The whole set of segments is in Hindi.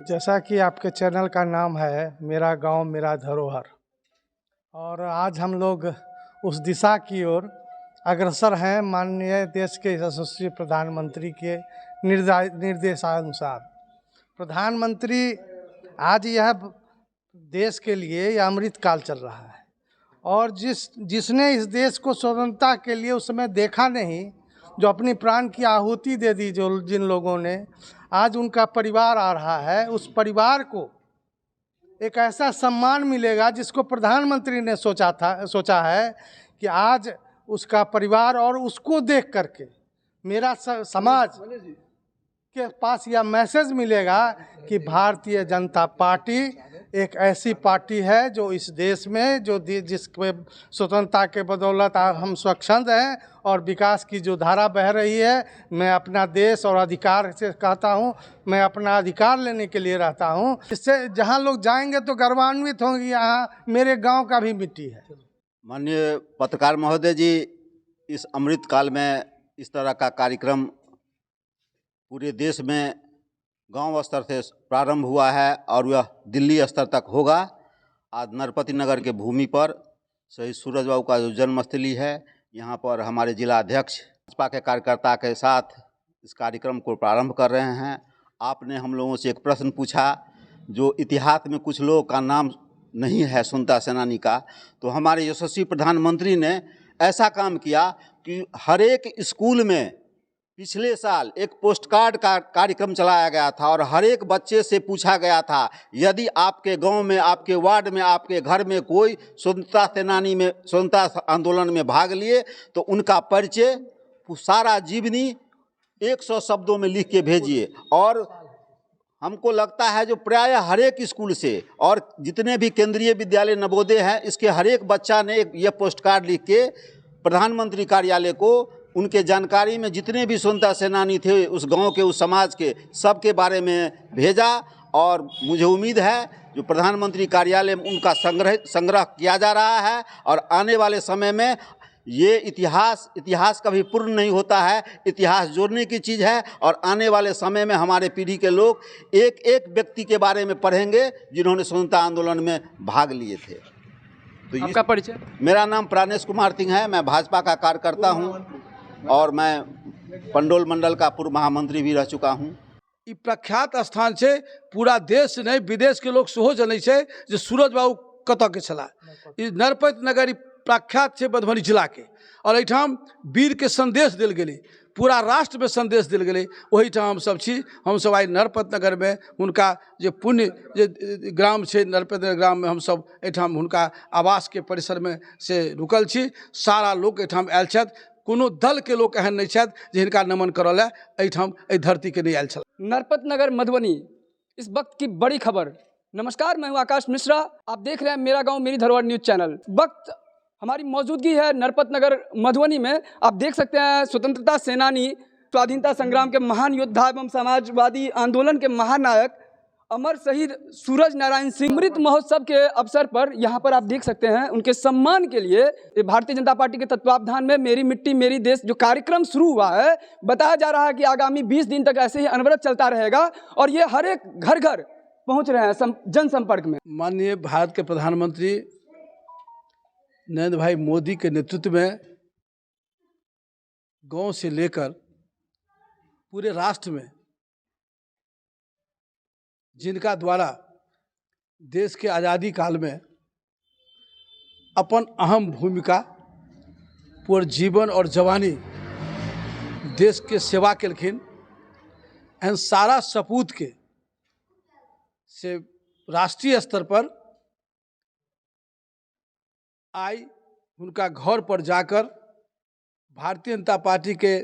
जैसा कि आपके चैनल का नाम है मेरा गांव मेरा धरोहर, और आज हम लोग उस दिशा की ओर अग्रसर हैं माननीय देश के यशस्वी प्रधानमंत्री के निर्देशानुसार। प्रधानमंत्री आज यह देश के लिए यह अमृत काल चल रहा है, और जिसने इस देश को स्वतंत्रता के लिए उस समय देखा नहीं, जो अपनी प्राण की आहुति दे दी, जो जिन लोगों ने, आज उनका परिवार आ रहा है, उस परिवार को एक ऐसा सम्मान मिलेगा जिसको प्रधानमंत्री ने सोचा है कि आज उसका परिवार और उसको देख करके मेरा समाज के पास यह मैसेज मिलेगा कि भारतीय जनता पार्टी एक ऐसी पार्टी है जो इस देश में जिसके स्वतंत्रता के बदौलत हम स्वच्छंद हैं और विकास की जो धारा बह रही है। मैं अपना देश और अधिकार से कहता हूं, मैं अपना अधिकार लेने के लिए रहता हूं। इससे जहां लोग जाएंगे तो गर्वान्वित होंगे, यहाँ मेरे गांव का भी मिट्टी है। माननीय पत्रकार महोदय जी, इस अमृत काल में इस तरह का कार्यक्रम पूरे देश में गांव स्तर से प्रारंभ हुआ है और वह दिल्ली स्तर तक होगा। आज नरपति नगर के भूमि पर शहीद सूरज बाबू का जो जन्मस्थली है, यहाँ पर हमारे जिला अध्यक्ष भाजपा के कार्यकर्ता के साथ इस कार्यक्रम को प्रारंभ कर रहे हैं। आपने हम लोगों से एक प्रश्न पूछा, जो इतिहास में कुछ लोगों का नाम नहीं है स्वतंत्रता सेनानी का, तो हमारे यशस्वी प्रधानमंत्री ने ऐसा काम किया कि हर एक स्कूल में पिछले साल एक पोस्ट कार्ड का कार्यक्रम चलाया गया था और हर एक बच्चे से पूछा गया था, यदि आपके गांव में, आपके वार्ड में, आपके घर में कोई स्वतंत्रता सेनानी में, स्वतंत्रता आंदोलन में भाग लिए तो उनका परिचय, सारा जीवनी 100 शब्दों में लिख के भेजिए। और हमको लगता है जो प्रायः हर एक स्कूल से और जितने भी केंद्रीय विद्यालय नवोदय हैं, इसके हर एक बच्चा ने यह पोस्ट कार्ड लिख के प्रधानमंत्री कार्यालय को उनके जानकारी में जितने भी स्वतंत्रता सेनानी थे उस गांव के, उस समाज के, सब के बारे में भेजा। और मुझे उम्मीद है जो प्रधानमंत्री कार्यालय में उनका संग्रह किया जा रहा है और आने वाले समय में ये इतिहास कभी पूर्ण नहीं होता है, इतिहास जोड़ने की चीज़ है। और आने वाले समय में हमारे पीढ़ी के लोग एक एक व्यक्ति के बारे में पढ़ेंगे जिन्होंने स्वतंत्रता आंदोलन में भाग लिए थे। तो आपका परिचय? मेरा नाम प्राणेश कुमार सिंह है, मैं भाजपा का कार्यकर्ता हूँ और मैं पंडोल मंडल का पूर्व महामंत्री भी रह चुका हूँ। ई प्रख्यात स्थान से पूरा देश नहीं विदेश के लोग सेहो जनै छै जे सूरज बाबू कतऽ के छला। ई नरपति नगर प्रख्यात छै मधुबनी जिला के, और एहिठाम वीर के संदेश दिल गेलै, पूरा राष्ट्र में संदेश दिल गेलै। ओहिठाम हमसब छी, हमसब आइ नरपति नगर में हुनका जे पुण्य जे ग्राम छै नरपति नगर ग्राम में हमसब एहिठाम हुनका आवास के परिसर में से रुकल छी। सारा लोग एहिठाम आयल छथि, कोनो दल के लोग एहन नहीं छथि जे हिनका नमन करऽ लए एहिठाम एहि धरती के नहीं आयल छल। नरपति नगर मधुबनी, इस वक्त की बड़ी खबर। नमस्कार, मैं हूं आकाश मिश्रा, आप देख रहे हैं मेरा गांव मेरी धरोहर न्यूज चैनल। वक्त हमारी मौजूदगी है नरपति नगर मधुबनी में। आप देख सकते हैं स्वतंत्रता सेनानी, स्वाधीनता संग्राम के महान योद्धा एवं समाजवादी आंदोलन के महानायक अमर शहीद सूरज नारायण सिंह अमृत महोत्सव के अवसर पर यहाँ पर आप देख सकते हैं उनके सम्मान के लिए भारतीय जनता पार्टी के तत्वावधान में मेरी मिट्टी मेरी देश जो कार्यक्रम शुरू हुआ है। बताया जा रहा है कि आगामी 20 दिन तक ऐसे ही अनवरत चलता रहेगा और ये हर एक घर घर पहुँच रहे हैं जनसंपर्क में। माननीय भारत के प्रधानमंत्री नरेंद्र भाई मोदी के नेतृत्व में गांव से लेकर पूरे राष्ट्र में जिनका द्वारा देश के आज़ादी काल में अपन अहम भूमिका पूरे जीवन और जवानी देश के सेवा केलखिन, एहन सारा सपूत के से राष्ट्रीय स्तर पर आई उनका घर पर जाकर भारतीय जनता पार्टी के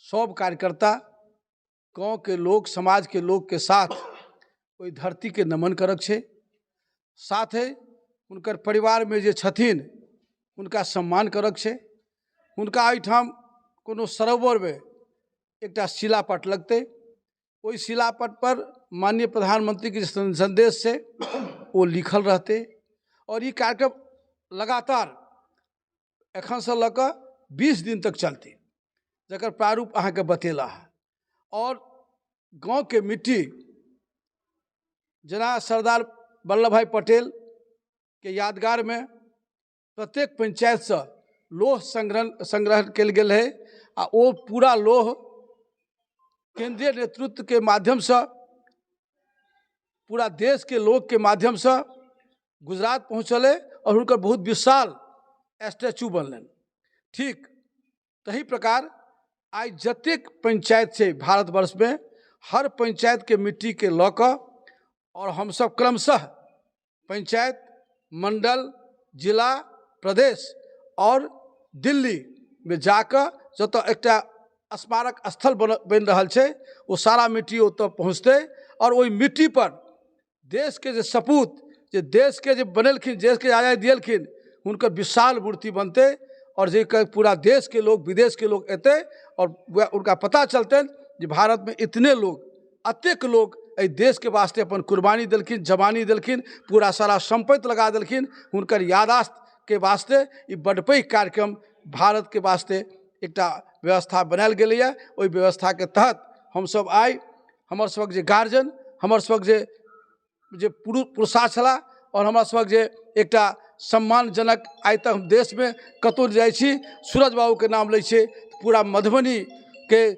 सब कार्यकर्ता, गाँव के लोग, समाज के लोग के साथ ओहि धरती के नमन करक छे। साथ ही उनकर परिवार में जे छथिन उनका सम्मान करक छे। उनका एहिठाम कोनो सरोवर में एकटा शिलापट लगते, ओहि शिलापट पर माननीय प्रधानमंत्री के संदेश से वो लिखल रहते। और ये कार्यक्रम लगातार एखन से लऽ कऽ 20 दिन तक चलते, जकर प्रारूप अहाँ के बतेला है। और गांव के मिट्टी जना सरदार वल्लभ भाई पटेल के यादगार में प्रत्येक पंचायत से लोह संग्रह कल गेल है आ वो पूरा लोह केंद्रीय नेतृत्व के माध्यम से पूरा देश के लोग के माध्यम से गुजरात पहुँचल और उनकर बहुत विशाल स्टैचू बनल। ठीक तही प्रकार आज जतेक पंचायत है भारतवर्ष में, हर पंचायत के मिट्टी के लऽ कऽ और हम सब क्रमशः पंचायत, मंडल, जिला, प्रदेश और दिल्ली में जाकर जत एकटा स्मारक स्थल बन रहा है वो सारा मिट्टी ओतऽ पहुँचते और वही मिट्टी पर देश के जो सपूत जो देश के जो बनलखिन, देश के आज़ादी दिलखिन, उनकर विशाल मूर्ति बनते और जे पूरा देश के लोग, विदेश के लोग अते और उनका पता चलते कि भारत में इतने लोग, अतेक लोग एहि देश के वास्ते अपन कुर्बानी दिलखिन, जवानी दिलखिन, पूरा सारा संपत्ति लगा दिलखिन। उनकर यादाश्त के वास्ते ये बड़ पैघ कार्यक्रम भारत के वास्ते एकटा व्यवस्था बनायल गेलै है। ओहि व्यवस्था के तहत हम सब आइ हमर सबक जे गार्जियन, हमर सबक जे पुरुषा छला और हमरा सबक जे एकटा सम्मानजनक आइ तक हम देश में कतौ जाइ छी सूरज बाबू के नाम लै छै, पूरा मधुबनी के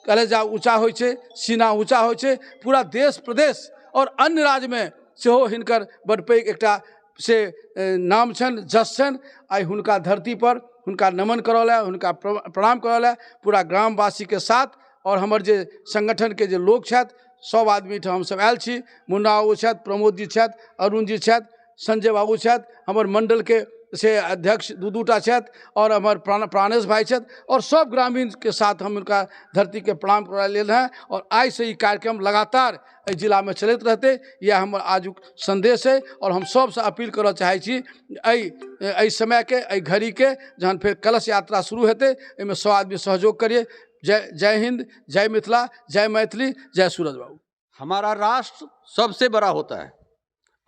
कलेजा ऊँचा होइ छै, सीना ऊँचा होइ छै, पूरा देश प्रदेश और अन्य राज्य में सेहो हिनकर बड़ पैघ एकटा से नाम छनि, जस छनि। आइ हुनका धरती पर हुनका नमन करल है, हुनका प्रणाम करल है पूरा ग्रामवासी के साथ। और हमर जे संगठन के जे लोग छथि सब आदमी हम सब आयल छी। मुन्ना बाबू छथि, प्रमोद जी छथि, अरुण जी छथि, संजय बाबू छथि, हमर मंडल के से अध्यक्ष दूटा छथि और हमारे प्राणेश भाई छथि और सब ग्रामीण के साथ हम उनका धरती के प्रणाम करा लेल हैं। और आज से ये कार्यक्रम लगातार इस जिला में चलते रहते, यह हमर आजुक संदेश है। और हम सबसे अपील करऽ चाहै छी एहि समय के, एहि घड़ी के जहन फिर कलश यात्रा शुरू हेतै, एहिमे सब आदमी सहयोग करिए। जय हिंद, जय मिथिला, जय मैथिली, जय सूरज बाबू। हमारा राष्ट्र सबसे बड़ा होता है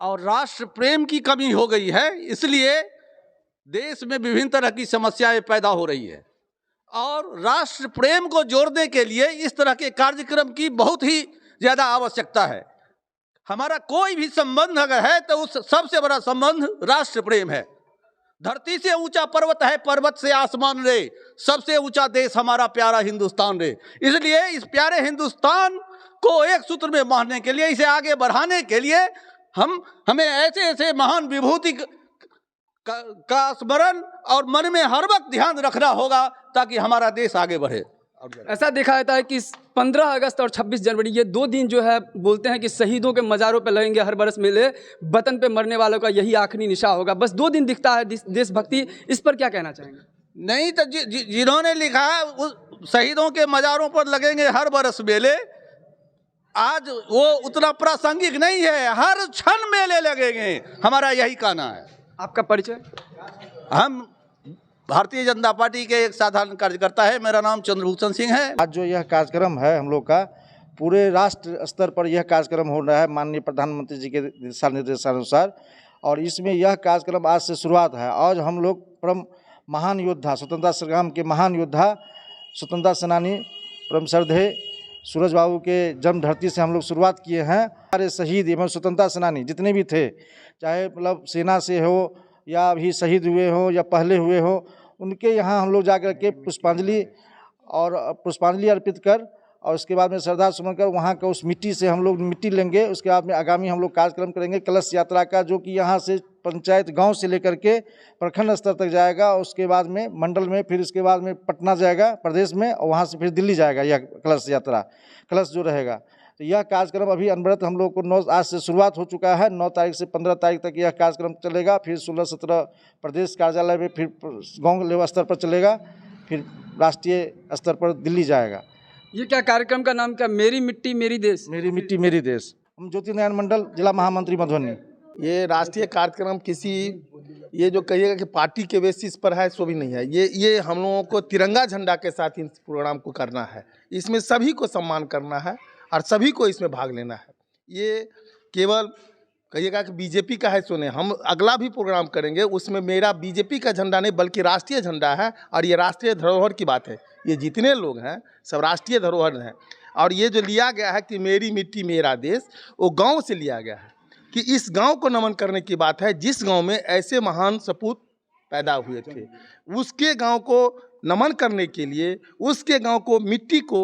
और राष्ट्र प्रेम की कमी हो गई है, इसलिए देश में विभिन्न तरह की समस्याएं पैदा हो रही है। और राष्ट्र प्रेम को जोड़ने के लिए इस तरह के कार्यक्रम की बहुत ही ज़्यादा आवश्यकता है। हमारा कोई भी संबंध अगर है तो उस सबसे बड़ा संबंध राष्ट्र प्रेम है। धरती से ऊंचा पर्वत है, पर्वत से आसमान रे, सबसे ऊंचा देश हमारा प्यारा हिंदुस्तान रे। इसलिए इस प्यारे हिंदुस्तान को एक सूत्र में बांधने के लिए, इसे आगे बढ़ाने के लिए हमें ऐसे ऐसे महान विभूति का स्मरण और मन में हर वक्त ध्यान रखना होगा ताकि हमारा देश आगे बढ़े। ऐसा देखा जाता है कि 15 अगस्त और 26 जनवरी ये 2 दिन जो है बोलते हैं कि शहीदों के मज़ारों पे लगेंगे हर बरस मेले, वतन पे मरने वालों का यही आखिरी निशा होगा। बस 2 दिन दिखता है देशभक्ति, इस पर क्या कहना चाहेंगे? नहीं तो जिन्होंने लिखा है उस शहीदों के मज़ारों पर लगेंगे हर बरस मेले, आज वो उतना प्रासंगिक नहीं है। हर क्षण मेले लगेंगे, हमारा यही कहना है। आपका परिचय? हम भारतीय जनता पार्टी के एक साधारण कार्यकर्ता है, मेरा नाम चंद्रभूषण सिंह है। आज जो यह कार्यक्रम है हम लोग का, पूरे राष्ट्र स्तर पर यह कार्यक्रम हो रहा है माननीय प्रधानमंत्री जी के दिशा निर्देशानुसार। और इसमें यह कार्यक्रम आज से शुरुआत है। आज हम लोग परम महान योद्धा, स्वतंत्रता संग्राम के महान योद्धा, स्वतंत्रता सेनानी परम श्रद्धेय सूरज बाबू के जन्म धरती से हम लोग शुरुआत किए हैं। हमारे शहीद एवं स्वतंत्रता सेनानी जितने भी थे, चाहे मतलब सेना से हो या अभी शहीद हुए हो या पहले हुए हो, उनके यहाँ हम लोग जाकर के पुष्पांजलि अर्पित कर और उसके बाद में श्रद्धा सुमन कर वहाँ का उस मिट्टी से हम लोग मिट्टी लेंगे। उसके बाद में आगामी हम लोग कार्यक्रम करेंगे कलश यात्रा का, जो कि यहाँ से पंचायत गांव से लेकर के प्रखंड स्तर तक जाएगा। उसके बाद में मंडल में, फिर उसके बाद में पटना जाएगा प्रदेश में, और वहाँ से फिर दिल्ली जाएगा यह कलश यात्रा, कलश जो रहेगा। तो यह कार्यक्रम अभी अनवरत हम लोग को आज से शुरुआत हो चुका है। 9 तारीख से 15 तारीख तक यह कार्यक्रम चलेगा। फिर 16-17 प्रदेश कार्यालय में, फिर गाँव लेवल स्तर पर चलेगा, फिर राष्ट्रीय स्तर पर दिल्ली जाएगा। ये क्या कार्यक्रम का नाम क्या? मेरी मिट्टी मेरी देश। मेरी मिट्टी मेरी देश। हम ज्योति नारायण मंडल, जिला महामंत्री मधुबनी। ये राष्ट्रीय कार्यक्रम किसी ये जो कहिएगा कि पार्टी के बेसिस पर है, सो भी नहीं है। ये हम लोगों को तिरंगा झंडा के साथ इस प्रोग्राम को करना है। इसमें सभी को सम्मान करना है और सभी को इसमें भाग लेना है। ये केवल कहिएगा कि बीजेपी का है, सुने हम अगला भी प्रोग्राम करेंगे, उसमें मेरा बीजेपी का झंडा नहीं बल्कि राष्ट्रीय झंडा है। और ये राष्ट्रीय धरोहर की बात है। ये जितने लोग हैं सब राष्ट्रीय धरोहर हैं। और ये जो लिया गया है कि मेरी मिट्टी मेरा देश, वो गांव से लिया गया है कि इस गांव को नमन करने की बात है जिस गांव में ऐसे महान सपूत पैदा हुए थे। उसके गांव को नमन करने के लिए उसके गांव को मिट्टी को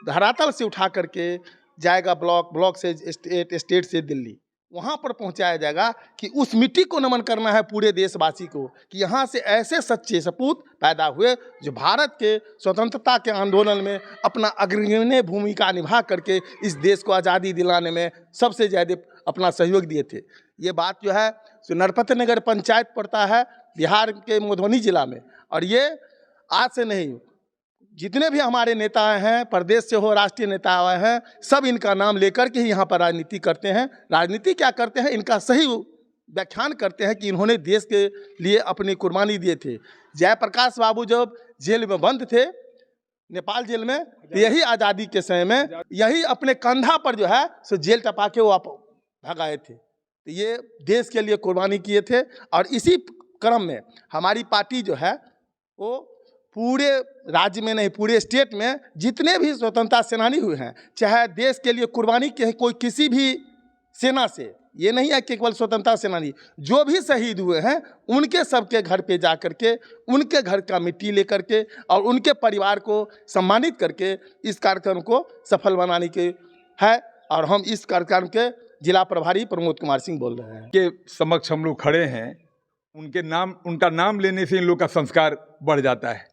धरातल से उठा करके जाएगा ब्लॉक, ब्लॉक से स्टेट, स्टेट से दिल्ली, वहाँ पर पहुँचाया जाएगा कि उस मिट्टी को नमन करना है पूरे देशवासी को कि यहाँ से ऐसे सच्चे सपूत पैदा हुए जो भारत के स्वतंत्रता के आंदोलन में अपना अग्रणी भूमिका निभा करके इस देश को आज़ादी दिलाने में सबसे ज़्यादा अपना सहयोग दिए थे। ये बात जो है सो नरपत नगर पंचायत पड़ता है बिहार के मधुबनी जिला में, और ये आज से नहीं, जितने भी हमारे नेता हैं, प्रदेश से हो राष्ट्रीय नेता आए हैं, सब इनका नाम लेकर के ही यहाँ पर राजनीति करते हैं। राजनीति क्या करते हैं, इनका सही व्याख्यान करते हैं कि इन्होंने देश के लिए अपनी कुर्बानी दिए थे। जयप्रकाश बाबू जब जेल में बंद थे, नेपाल जेल में, तो यही आज़ादी के समय में यही अपने कंधा पर जो है सो जेल टपा के वो भगाए थे। तो ये देश के लिए कुर्बानी किए थे। और इसी क्रम में हमारी पार्टी जो है वो पूरे राज्य में नहीं, पूरे स्टेट में जितने भी स्वतंत्रता सेनानी हुए हैं, चाहे देश के लिए कुर्बानी के कोई किसी भी सेना से, ये नहीं है कि केवल स्वतंत्रता सेनानी, जो भी शहीद हुए हैं उनके सबके घर पे जा करके उनके घर का मिट्टी ले करके और उनके परिवार को सम्मानित करके इस कार्यक्रम को सफल बनाने के है। और हम इस कार्यक्रम के जिला प्रभारी प्रमोद कुमार सिंह बोल रहे हैं। के समक्ष हम लोग खड़े हैं, उनका नाम लेने से इन लोग का संस्कार बढ़ जाता है।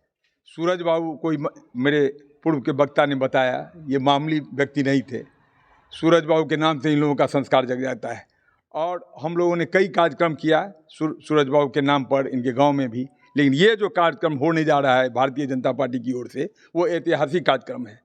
सूरज बाबू, कोई मेरे पूर्व के वक्ता ने बताया, ये मामूली व्यक्ति नहीं थे। सूरज बाबू के नाम से इन लोगों का संस्कार जग जाता है। और हम लोगों ने कई कार्यक्रम किया सूरज बाबू के नाम पर इनके गांव में भी, लेकिन ये जो कार्यक्रम होने जा रहा है भारतीय जनता पार्टी की ओर से, वो ऐतिहासिक कार्यक्रम है।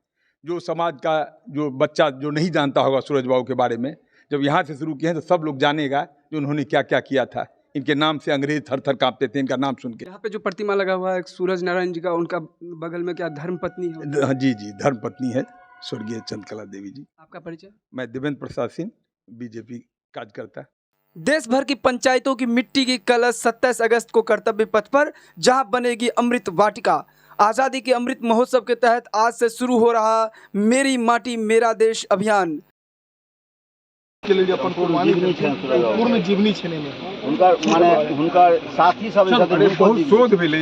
जो समाज का जो बच्चा जो नहीं जानता होगा सूरज बाबू के बारे में, जब यहाँ से शुरू किए हैं तो सब लोग जानेगा कि उन्होंने क्या क्या किया था। इनके नाम से अंग्रेज थर थर कांपते थे इनका नाम सुन के। यहाँ पे जो प्रतिमा लगा हुआ है सूरज नारायण जी का, उनका बगल में क्या धर्म पत्नी है? जी जी, धर्म पत्नी है स्वर्गीय चंद्रकला देवी जी। आपका परिचय? मैं देवेंद्र प्रसाद सिंह, बीजेपी कार्यकर्ता। देश भर की पंचायतों की मिट्टी की कलश 27 अगस्त को कर्तव्य पथ पर जहां बनेगी अमृत वाटिका। आज़ादी के अमृत महोत्सव के तहत आज से शुरू हो रहा मेरी माटी मेरा देश अभियान के लिए अपन पूर्ण जीवनी छेने में उनका साथी सब बहुत शोध मिले।